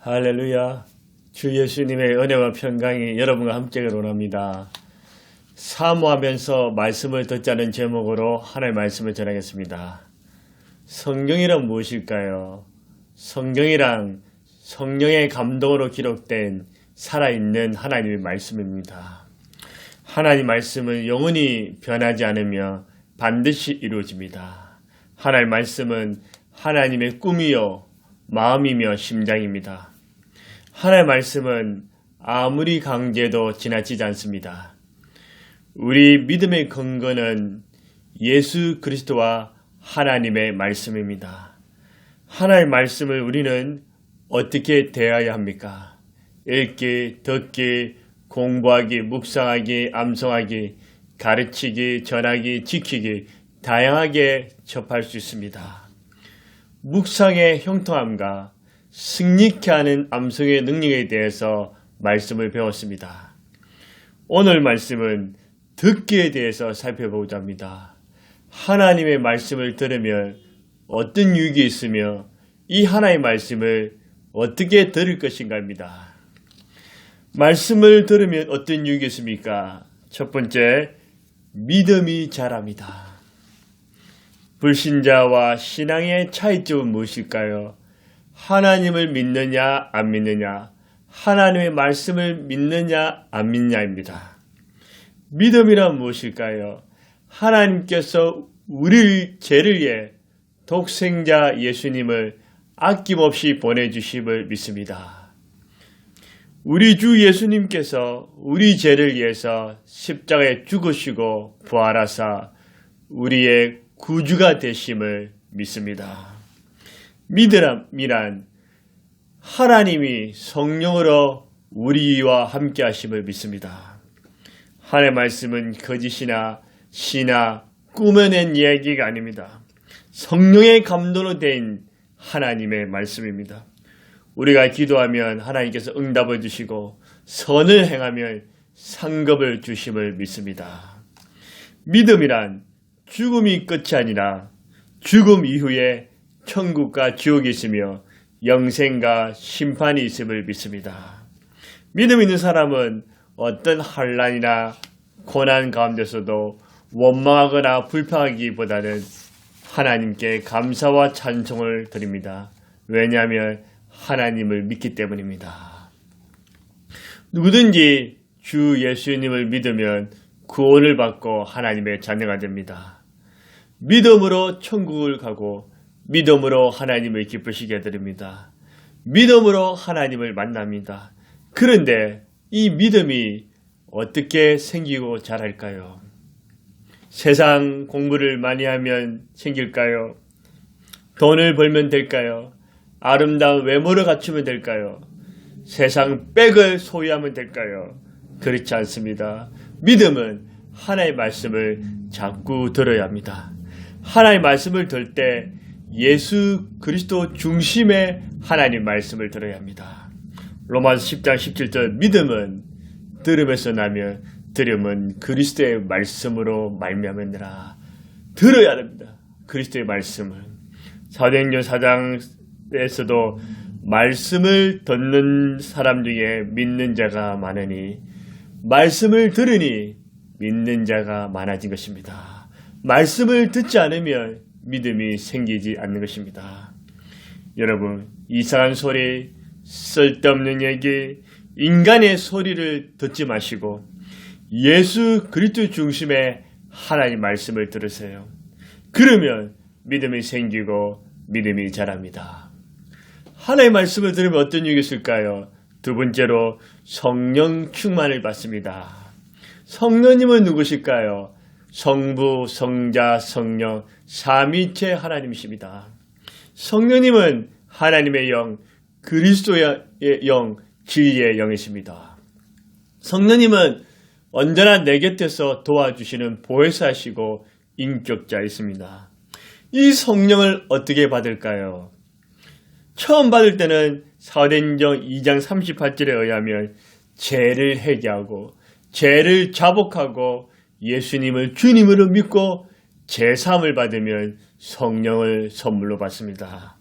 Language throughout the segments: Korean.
할렐루야. 주 예수님의 은혜와 평강이 여러분과 함께하기를 원합니다. 사모하면서 말씀을 듣자는 제목으로 하나님의 말씀을 전하겠습니다. 성경이란 무엇일까요? 성경이란 성령의 감동으로 기록된 살아있는 하나님의 말씀입니다. 하나님의 말씀은 영원히 변하지 않으며 반드시 이루어집니다. 하나님의 말씀은 하나님의 꿈이요 마음이며 심장입니다. 하나님의 말씀은 아무리 강제도 지나치지 않습니다. 우리 믿음의 근거는 예수 그리스도와 하나님의 말씀입니다. 하나님의 말씀을 우리는 어떻게 대해야 합니까? 읽기, 듣기, 공부하기, 묵상하기, 암송하기, 가르치기, 전하기, 지키기, 다양하게 접할 수 있습니다. 묵상의 형통함과 승리케 하는 암송의 능력에 대해서 말씀을 배웠습니다. 오늘 말씀은 듣기에 대해서 살펴보고자 합니다. 하나님의 말씀을 들으면 어떤 유익이 있으며 이 하나님의 말씀을 어떻게 들을 것인가입니다. 말씀을 들으면 어떤 유익이 있습니까? 첫 번째, 믿음이 자랍니다. 불신자와 신앙의 차이점은 무엇일까요? 하나님을 믿느냐 안 믿느냐, 하나님의 말씀을 믿느냐 안 믿느냐입니다. 믿음이란 무엇일까요? 하나님께서 우리 죄를 위해 독생자 예수님을 아낌없이 보내주심을 믿습니다. 우리 주 예수님께서 우리 죄를 위해서 십자가에 죽으시고 부활하사 우리의 구주가 되심을 믿습니다. 믿음이란 하나님이 성령으로 우리와 함께 하심을 믿습니다. 하나님의 말씀은 거짓이나 시나 꾸며낸 이야기가 아닙니다. 성령의 감동으로 된 하나님의 말씀입니다. 우리가 기도하면 하나님께서 응답을 주시고 선을 행하면 상급을 주심을 믿습니다. 믿음이란 죽음이 끝이 아니라 죽음 이후에 천국과 지옥이 있으며 영생과 심판이 있음을 믿습니다. 믿음 있는 사람은 어떤 환난이나 고난 가운데서도 원망하거나 불평하기보다는 하나님께 감사와 찬송을 드립니다. 왜냐하면 하나님을 믿기 때문입니다. 누구든지 주 예수님을 믿으면 구원을 받고 하나님의 자녀가 됩니다. 믿음으로 천국을 가고 믿음으로 하나님을 기쁘시게 해드립니다. 믿음으로 하나님을 만납니다. 그런데 이 믿음이 어떻게 생기고 자랄까요? 세상 공부를 많이 하면 생길까요? 돈을 벌면 될까요? 아름다운 외모를 갖추면 될까요? 세상 백을 소유하면 될까요? 그렇지 않습니다. 믿음은 하나님의 말씀을 자꾸 들어야 합니다. 하나님의 말씀을 들 때 예수 그리스도 중심의 하나님 말씀을 들어야 합니다. 로마서 10장 17절 믿음은 들음에서 나며 들음은 그리스도의 말씀으로 말미암느니라. 들어야 됩니다. 그리스도의 말씀을. 사도행전 4장에서도 말씀을 듣는 사람 중에 믿는 자가 많으니 말씀을 들으니 믿는 자가 많아진 것입니다. 말씀을 듣지 않으면 믿음이 생기지 않는 것입니다. 여러분, 이상한 소리, 쓸데없는 얘기, 인간의 소리를 듣지 마시고 예수 그리스도 중심의 하나님 말씀을 들으세요. 그러면 믿음이 생기고 믿음이 자랍니다. 하나님의 말씀을 들으면 어떤 일이 있을까요? 두 번째로 성령 충만을 받습니다. 성령님은 누구실까요? 성부, 성자, 성령, 삼위체 하나님이십니다. 성령님은 하나님의 영, 그리스도의 영, 진리의 영이십니다. 성령님은 언제나 내 곁에서 도와주시는 보혜사시고 인격자이십니다. 이 성령을 어떻게 받을까요? 처음 받을 때는 사도행전 2장 38절에 의하면 죄를 회개하고 죄를 자복하고 예수님을 주님으로 믿고 제사함을 받으면 성령을 선물로 받습니다.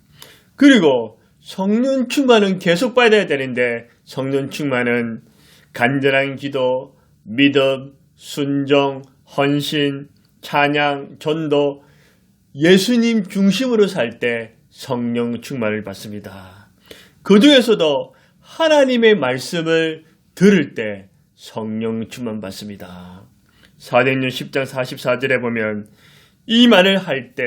그리고 성령 충만은 계속 받아야 되는데 성령 충만은 간절한 기도, 믿음, 순종, 헌신, 찬양, 전도, 예수님 중심으로 살 때 성령 충만을 받습니다. 그 중에서도 하나님의 말씀을 들을 때 성령 충만 받습니다. 사도행전 10장 44절에 보면 이 말을 할 때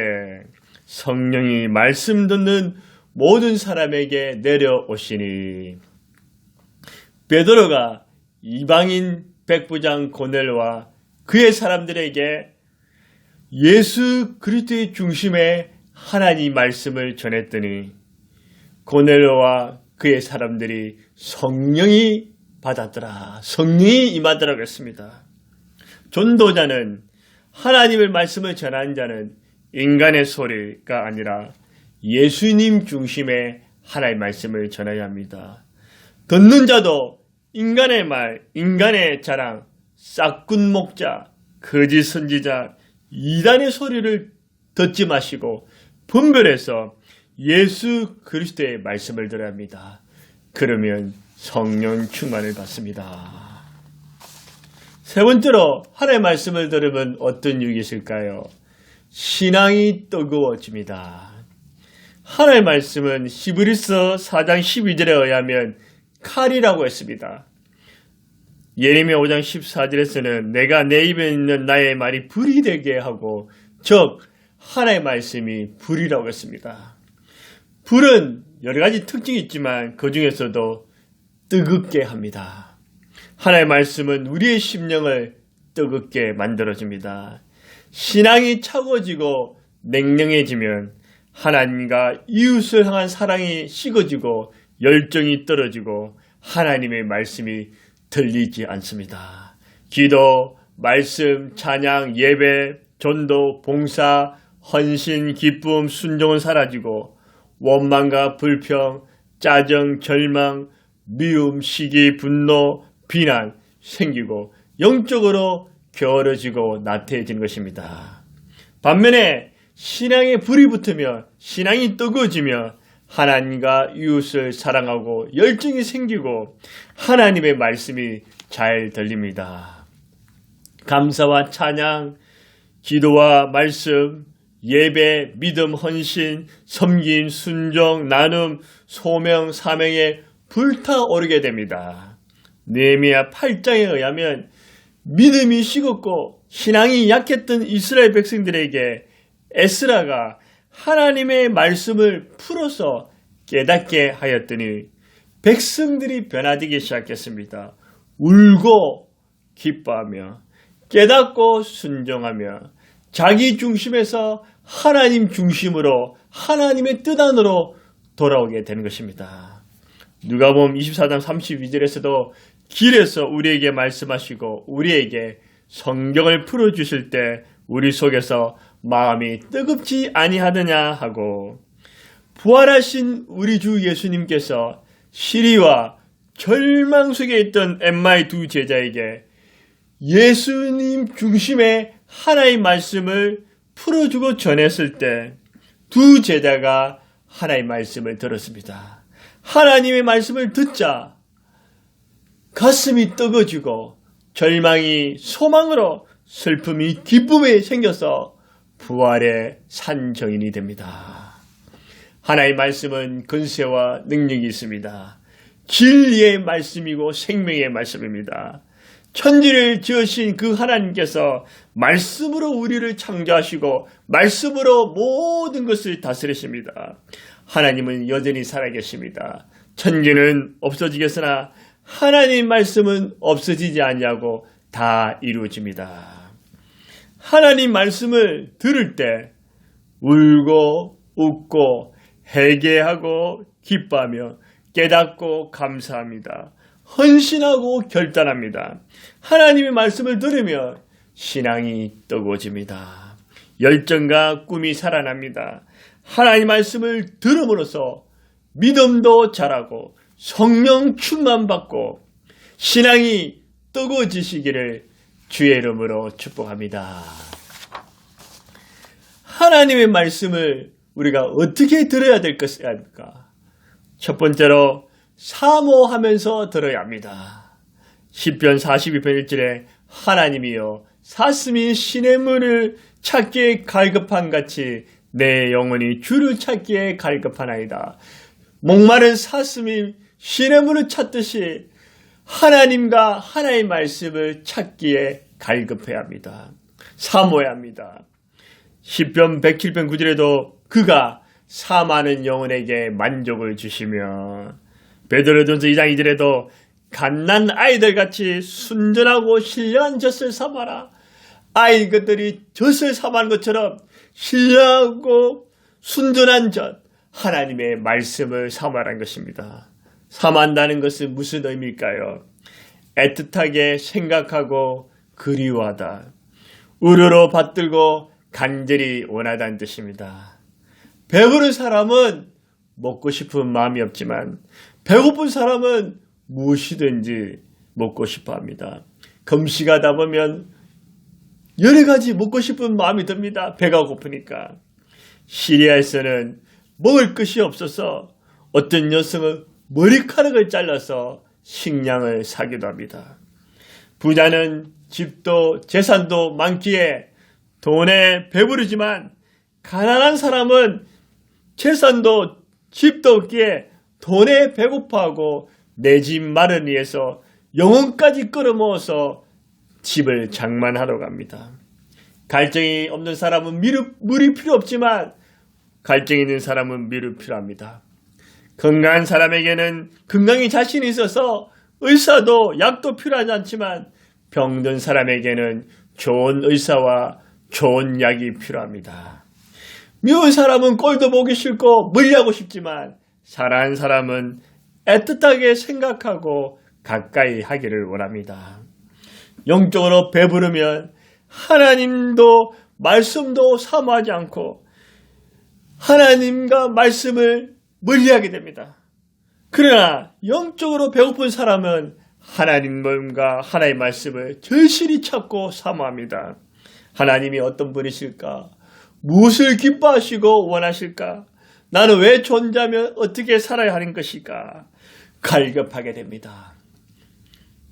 성령이 말씀 듣는 모든 사람에게 내려오시니 베드로가 이방인 백부장 고넬료와 그의 사람들에게 예수 그리스도의 중심에 하나님 말씀을 전했더니 고넬료와 그의 사람들이 성령이 받았더라. 성령이 임하더라고 했습니다. 전도자는 하나님의 말씀을 전하는 자는 인간의 소리가 아니라 예수님 중심의 하나님의 말씀을 전해야 합니다. 듣는 자도 인간의 말, 인간의 자랑, 싹군 목자, 거짓 선지자, 이단의 소리를 듣지 마시고 분별해서 예수 그리스도의 말씀을 들어야 합니다. 그러면 성령 충만을 받습니다. 세 번째로 하나님의 말씀을 들으면 어떤 유익이 있을까요? 신앙이 뜨거워집니다. 하나님의 말씀은 히브리서 4장 12절에 의하면 칼이라고 했습니다. 예레미야 5장 14절에서는 내가 내 입에 있는 나의 말이 불이 되게 하고 즉 하나님의 말씀이 불이라고 했습니다. 불은 여러 가지 특징이 있지만 그 중에서도 뜨겁게 합니다. 하나님의 말씀은 우리의 심령을 뜨겁게 만들어줍니다. 신앙이 차가워지고 냉랭해지면 하나님과 이웃을 향한 사랑이 식어지고 열정이 떨어지고 하나님의 말씀이 들리지 않습니다. 기도, 말씀, 찬양, 예배, 전도, 봉사, 헌신, 기쁨, 순종은 사라지고 원망과 불평, 짜증, 절망, 미움, 시기, 분노, 비난 생기고 영적으로 게으러지고 나태해지는 것입니다. 반면에 신앙에 불이 붙으며 신앙이 뜨거워지며 하나님과 이웃을 사랑하고 열정이 생기고 하나님의 말씀이 잘 들립니다. 감사와 찬양, 기도와 말씀, 예배, 믿음, 헌신, 섬김, 순종, 나눔, 소명, 사명에 불타오르게 됩니다. 느헤미야 8장에 의하면 믿음이 식었고 신앙이 약했던 이스라엘 백성들에게 에스라가 하나님의 말씀을 풀어서 깨닫게 하였더니 백성들이 변화되기 시작했습니다. 울고 기뻐하며 깨닫고 순종하며 자기 중심에서 하나님 중심으로 하나님의 뜻 안으로 돌아오게 되는 것입니다. 누가복음 24장 32절에서도 길에서 우리에게 말씀하시고 우리에게 성경을 풀어주실 때 우리 속에서 마음이 뜨겁지 아니하느냐 하고 부활하신 우리 주 예수님께서 시리와 절망 속에 있던 엠마의 두 제자에게 예수님 중심의 하나의 말씀을 풀어주고 전했을 때 두 제자가 하나의 말씀을 들었습니다. 하나님의 말씀을 듣자 가슴이 뜨거워지고 절망이 소망으로 슬픔이 기쁨이 생겨서 부활의 산정인이 됩니다. 하나님의 말씀은 권세와 능력이 있습니다. 진리의 말씀이고 생명의 말씀입니다. 천지를 지으신 그 하나님께서 말씀으로 우리를 창조하시고 말씀으로 모든 것을 다스리십니다. 하나님은 여전히 살아계십니다. 천지는 없어지겠으나 하나님 말씀은 없어지지 않냐고 다 이루어집니다. 하나님 말씀을 들을 때 울고 웃고 회개하고 기뻐하며 깨닫고 감사합니다. 헌신하고 결단합니다. 하나님의 말씀을 들으면 신앙이 뜨거워집니다. 열정과 꿈이 살아납니다. 하나님의 말씀을 들음으로써 믿음도 자라고 성령 충만받고 신앙이 뜨거워지시기를 주의 이름으로 축복합니다. 하나님의 말씀을 우리가 어떻게 들어야 될 것일까? 첫 번째로 사모하면서 들어야 합니다. 시편 42편 1절에 하나님이여 사슴이 시냇물을 찾기에 갈급한 같이 내 영혼이 주를 찾기에 갈급하나이다. 목마른 사슴이 시냇물을 찾듯이 하나님과 하나님의 말씀을 찾기에 갈급해야 합니다. 사모해야 합니다. 시편 107편 9절에도 그가 사모하는 영혼에게 만족을 주시며 베드로전서 2장 2절에도 갓난 아이들같이 순전하고 신령한 젖을 사모하라. 아이들이 젖을 사모하는 것처럼 신령하고 순전한 젖, 하나님의 말씀을 사모하라는 것입니다. 사모한다는 것은 무슨 의미일까요? 애틋하게 생각하고 그리워하다. 우러러 받들고 간절히 원하다는 뜻입니다. 배부른 사람은 먹고 싶은 마음이 없지만 배고픈 사람은 무엇이든지 먹고 싶어 합니다. 금식하다 보면 여러 가지 먹고 싶은 마음이 듭니다. 배가 고프니까. 시리아에서는 먹을 것이 없어서 어떤 여성은 머리카락을 잘라서 식량을 사기도 합니다. 부자는 집도 재산도 많기에 돈에 배부르지만 가난한 사람은 재산도 집도 없기에 돈에 배고파하고 내 집 마련을 위해서 영혼까지 끌어모아서 집을 장만하러 갑니다. 갈증이 없는 사람은 물이 필요 없지만 갈증이 있는 사람은 물이 필요합니다. 건강한 사람에게는 건강이 자신이 있어서 의사도 약도 필요하지 않지만 병든 사람에게는 좋은 의사와 좋은 약이 필요합니다. 미운 사람은 꼴도 보기 싫고 멀리하고 싶지만 사랑하는 사람은 애틋하게 생각하고 가까이 하기를 원합니다. 영적으로 배부르면 하나님도 말씀도 사모하지 않고 하나님과 말씀을 멀리하게 됩니다. 그러나 영적으로 배고픈 사람은 하나님과 하나님의 말씀을 절실히 찾고 사모합니다. 하나님이 어떤 분이실까? 무엇을 기뻐하시고 원하실까? 나는 왜 존재하며 어떻게 살아야 하는 것일까? 갈급하게 됩니다.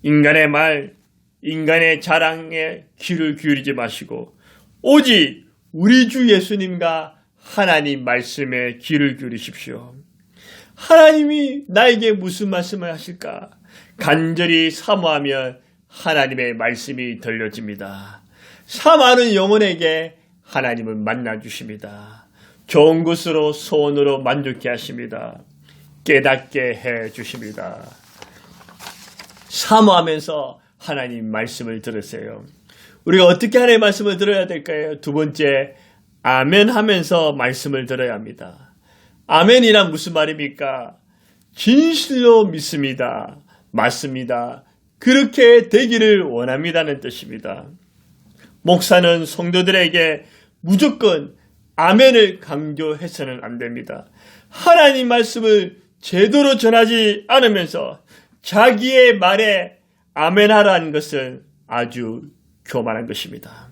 인간의 말, 인간의 자랑에 귀를 기울이지 마시고 오직 우리 주 예수님과 하나님 말씀에 귀를 기울이십시오. 하나님이 나에게 무슨 말씀을 하실까? 간절히 사모하면 하나님의 말씀이 들려집니다. 사모하는 영혼에게 하나님은 만나주십니다. 좋은 것으로 소원으로 만족케 하십니다. 깨닫게 해주십니다. 사모하면서 하나님 말씀을 들으세요. 우리가 어떻게 하나님의 말씀을 들어야 될까요? 두 번째, 아멘 하면서 말씀을 들어야 합니다. 아멘이란 무슨 말입니까? 진실로 믿습니다. 맞습니다. 그렇게 되기를 원합니다는 뜻입니다. 목사는 성도들에게 무조건 아멘을 강조해서는 안 됩니다. 하나님 말씀을 제대로 전하지 않으면서 자기의 말에 아멘하라는 것은 아주 교만한 것입니다.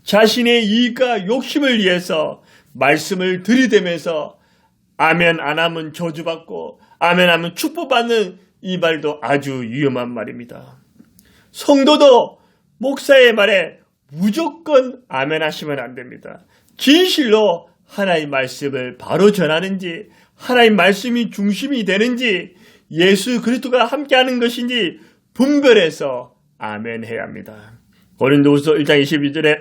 자신의 이익과 욕심을 위해서 말씀을 들이대면서 아멘 안 하면 저주받고 아멘 하면 축복받는 이 말도 아주 위험한 말입니다. 성도도 목사의 말에 무조건 아멘 하시면 안 됩니다. 진실로 하나님 말씀을 바로 전하는지 하나님 말씀이 중심이 되는지 예수 그리스도가 함께하는 것인지 분별해서 아멘 해야 합니다. 고린도후서 1장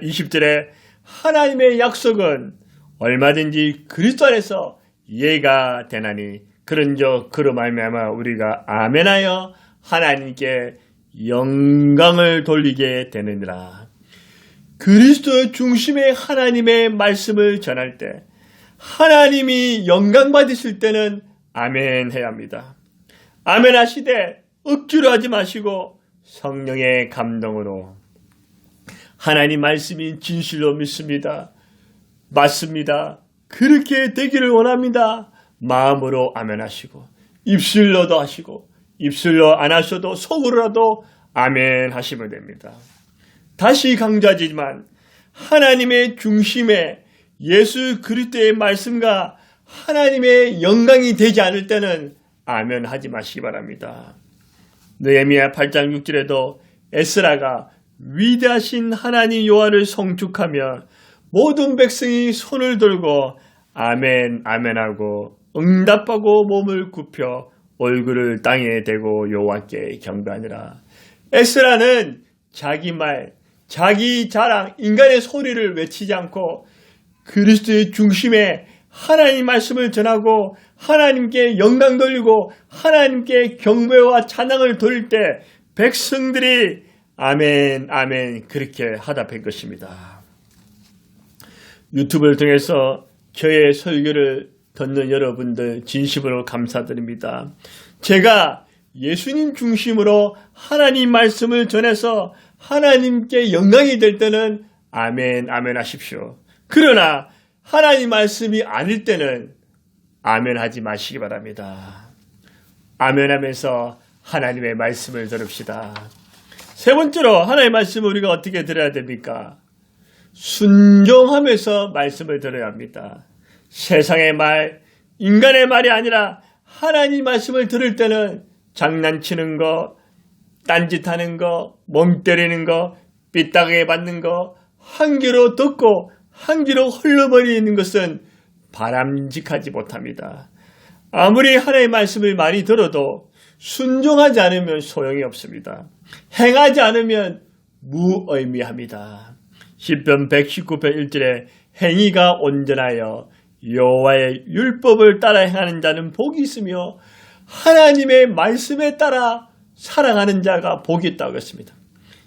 20절에 하나님의 약속은 얼마든지 그리스도 안에서 예가 되나니 그런즉 그로 말미암아 우리가 아멘하여 하나님께 영광을 돌리게 되느니라. 그리스도의 중심에 하나님의 말씀을 전할 때 하나님이 영광 받으실 때는 아멘 해야 합니다. 아멘 하시되 억지로 하지 마시고 성령의 감동으로 하나님 말씀이 진실로 믿습니다. 맞습니다. 그렇게 되기를 원합니다. 마음으로 아멘 하시고 입술로도 하시고 입술로 안 하셔도 속으로라도 아멘 하시면 됩니다. 다시 강조하지만 하나님의 중심에 예수 그리스도의 말씀과 하나님의 영광이 되지 않을 때는 아멘 하지 마시기 바랍니다. 느헤미야 8장 6절에도 에스라가 위대하신 하나님 여호와를 송축하며 모든 백성이 손을 들고 아멘 아멘하고 응답하고 몸을 굽혀 얼굴을 땅에 대고 여호와께 경배하니라. 에스라는 자기 말, 자기 자랑, 인간의 소리를 외치지 않고 그리스도의 중심에 하나님 말씀을 전하고 하나님께 영광 돌리고 하나님께 경배와 찬양을 돌릴 때 백성들이 아멘 아멘 그렇게 하답한 것입니다. 유튜브를 통해서 저의 설교를 듣는 여러분들 진심으로 감사드립니다. 제가 예수님 중심으로 하나님 말씀을 전해서 하나님께 영광이 될 때는 아멘 아멘 하십시오. 그러나 하나님 말씀이 아닐 때는 아멘 하지 마시기 바랍니다. 아멘 하면서 하나님의 말씀을 들읍시다. 세 번째로 하나님의 말씀을 우리가 어떻게 들어야 됩니까? 순종하면서 말씀을 들어야 합니다. 세상의 말, 인간의 말이 아니라 하나님 말씀을 들을 때는 장난치는 거, 딴짓하는 거, 멍 때리는 거, 삐딱하게 받는 거, 한 귀로 듣고 한 귀로 흘러버리는 것은 바람직하지 못합니다. 아무리 하나님의 말씀을 많이 들어도 순종하지 않으면 소용이 없습니다. 행하지 않으면 무의미합니다. 시편 119편 1절에 행위가 온전하여 여호와의 율법을 따라 행하는 자는 복이 있으며 하나님의 말씀에 따라 살아가는 자가 복이 있다고 했습니다.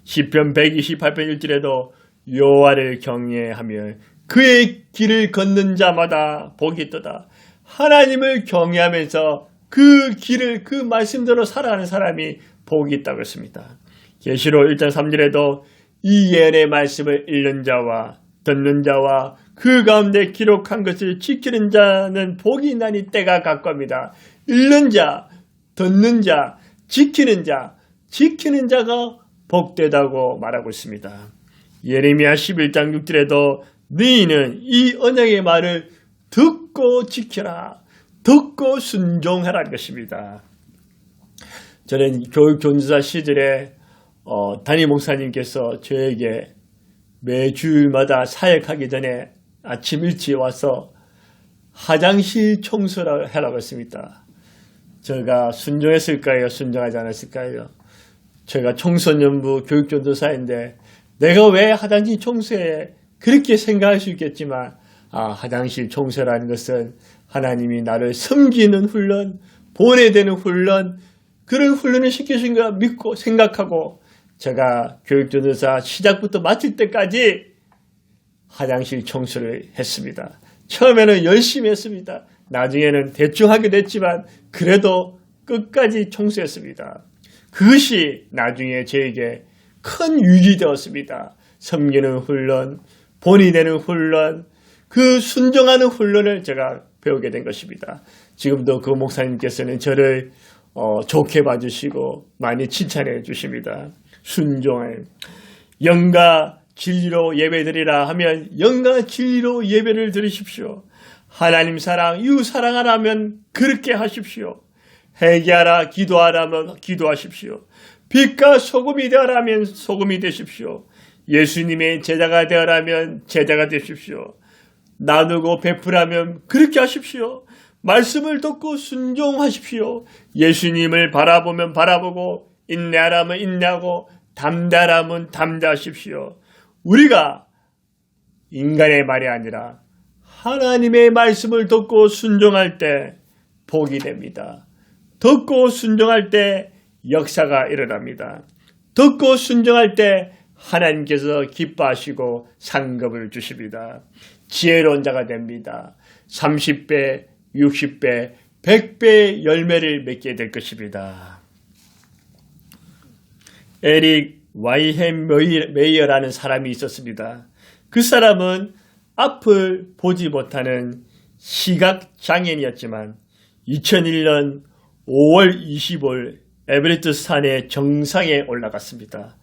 시편 128편 1절에도 여호와를 경외하며 그의 길을 걷는 자마다 복이 있도다. 하나님을 경외하면서 그 길을 그 말씀대로 살아가는 사람이 복이 있다고 했습니다. 계시록 1장 3절에도 이 예언의 말씀을 읽는 자와 듣는 자와 그 가운데 기록한 것을 지키는 자는 복이 있나니 때가 가까웁니다. 읽는 자, 듣는 자, 지키는 자가 복되다고 말하고 있습니다. 예레미야 11장 6절에도 너희는 이 언약의 말을 듣고 지켜라. 듣고 순종하라는 것입니다. 저는 교육교사 시절에 담임 목사님께서 저에게 매주일마다 사역하기 전에 아침 일찍 와서 화장실 청소를 하라고 했습니다. 제가 순종했을까요? 순종하지 않았을까요? 제가 청소년부 교육전도사인데 내가 왜 화장실 청소해? 그렇게 생각할 수 있겠지만 화장실 청소라는 것은 하나님이 나를 섬기는 훈련, 보내되는 훈련, 그런 훈련을 시키신 거 믿고 생각하고 제가 교육전도사 시작부터 마칠 때까지 화장실 청소를 했습니다. 처음에는 열심히 했습니다. 나중에는 대충 하게 됐지만 그래도 끝까지 청소했습니다. 그것이 나중에 저에게 큰 유익이 되었습니다. 섬기는 훈련, 본이 되는 훈련, 그 순종하는 훈련을 제가 배우게 된 것입니다. 지금도 그 목사님께서는 저를 좋게 봐주시고 많이 칭찬해 주십니다. 순종을 영과 진리로 예배드리라 하면 영과 진리로 예배를 드리십시오. 하나님 사랑, 이웃 사랑하라면 그렇게 하십시오. 회개하라, 기도하라면 기도하십시오. 빛과 소금이 되어라면 소금이 되십시오. 예수님의 제자가 되어라면 제자가 되십시오. 나누고 베풀라면 그렇게 하십시오. 말씀을 듣고 순종하십시오. 예수님을 바라보면 바라보고 인내하라면 인내하고 담대하라면 담대하십시오. 우리가 인간의 말이 아니라 하나님의 말씀을 듣고 순종할 때 복이 됩니다. 듣고 순종할 때 역사가 일어납니다. 듣고 순종할 때 하나님께서 기뻐하시고 상급을 주십니다. 지혜로운 자가 됩니다. 30배, 60배, 100배의 열매를 맺게 될 것입니다. 에릭 와이햄 메이어라는 사람이 있었습니다. 그 사람은 앞을 보지 못하는 시각장애인이었지만 2001년 5월 25일 에베레스트 산의 정상에 올라갔습니다.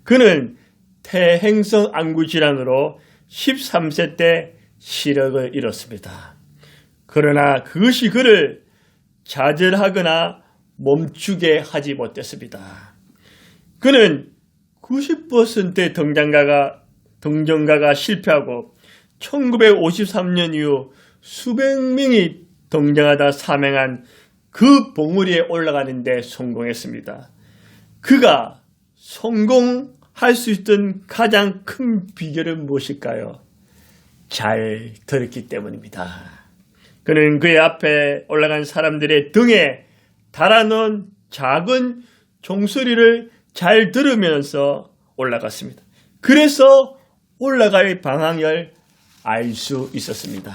그는 태행성 안구 질환으로 13세 때 시력을 잃었습니다. 그러나 그것이 그를 좌절하거나 멈추게 하지 못했습니다. 그는 90%의 동정가가 실패하고 1953년 이후 수백 명이 동정하다 사망한 그 봉우리에 올라가는 데 성공했습니다. 그가 성공할 수 있던 가장 큰 비결은 무엇일까요? 잘 들었기 때문입니다. 그는 그의 앞에 올라간 사람들의 등에 달아놓은 작은 종소리를 잘 들으면서 올라갔습니다. 그래서 올라갈 방향을 알 수 있었습니다.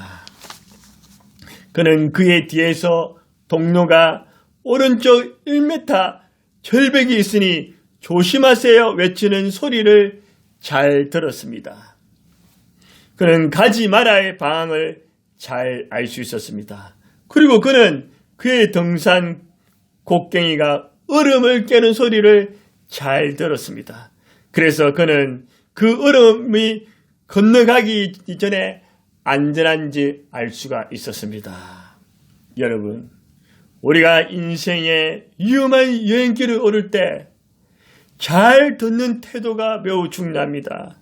그는 그의 뒤에서 동료가 오른쪽 1m 절벽이 있으니 조심하세요 외치는 소리를 잘 들었습니다. 그는 가지 마라의 방향을 잘 알 수 있었습니다. 그리고 그는 그의 등산 곡괭이가 얼음을 깨는 소리를 잘 들었습니다. 그래서 그는 그 얼음이 건너가기 전에 안전한지 알 수가 있었습니다. 여러분, 우리가 인생의 위험한 여행길을 오를 때 잘 듣는 태도가 매우 중요합니다.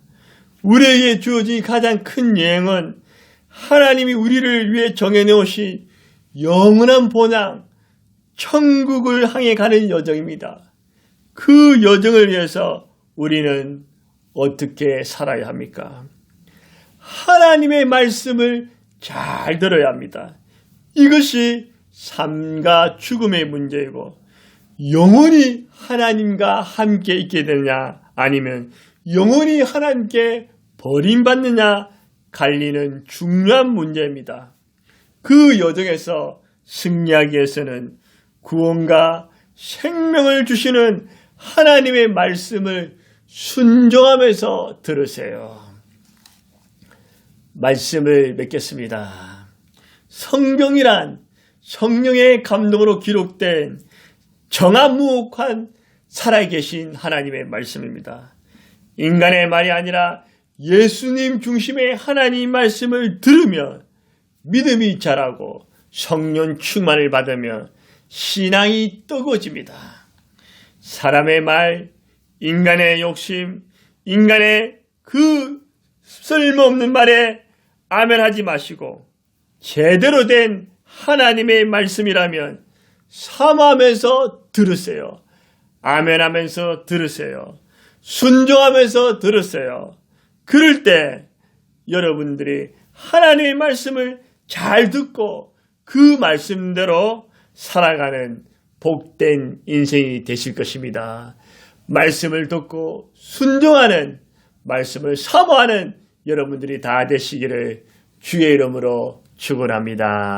우리에게 주어진 가장 큰 여행은 하나님이 우리를 위해 정해놓으신 영원한 본향, 천국을 향해 가는 여정입니다. 그 여정을 위해서 우리는 어떻게 살아야 합니까? 하나님의 말씀을 잘 들어야 합니다. 이것이 삶과 죽음의 문제이고 영원히 하나님과 함께 있게 되느냐 아니면 영원히 하나님께 버림받느냐 갈리는 중요한 문제입니다. 그 여정에서 승리하기 위해서는 구원과 생명을 주시는 하나님의 말씀을 순종하면서 들으세요. 말씀을 맺겠습니다. 성경이란 성령의 감동으로 기록된 정한무혹한 살아계신 하나님의 말씀입니다. 인간의 말이 아니라 예수님 중심의 하나님 말씀을 들으면 믿음이 자라고 성령 충만을 받으며 신앙이 뜨거워집니다. 사람의 말, 인간의 욕심, 인간의 그 쓸모없는 말에 아멘하지 마시고 제대로 된 하나님의 말씀이라면 사모하면서 들으세요. 아멘하면서 들으세요. 순종하면서 들으세요. 그럴 때 여러분들이 하나님의 말씀을 잘 듣고 그 말씀대로 살아가는 복된 인생이 되실 것입니다. 말씀을 듣고 순종하는, 말씀을 사모하는 여러분들이 다 되시기를 주의 이름으로 축원합니다.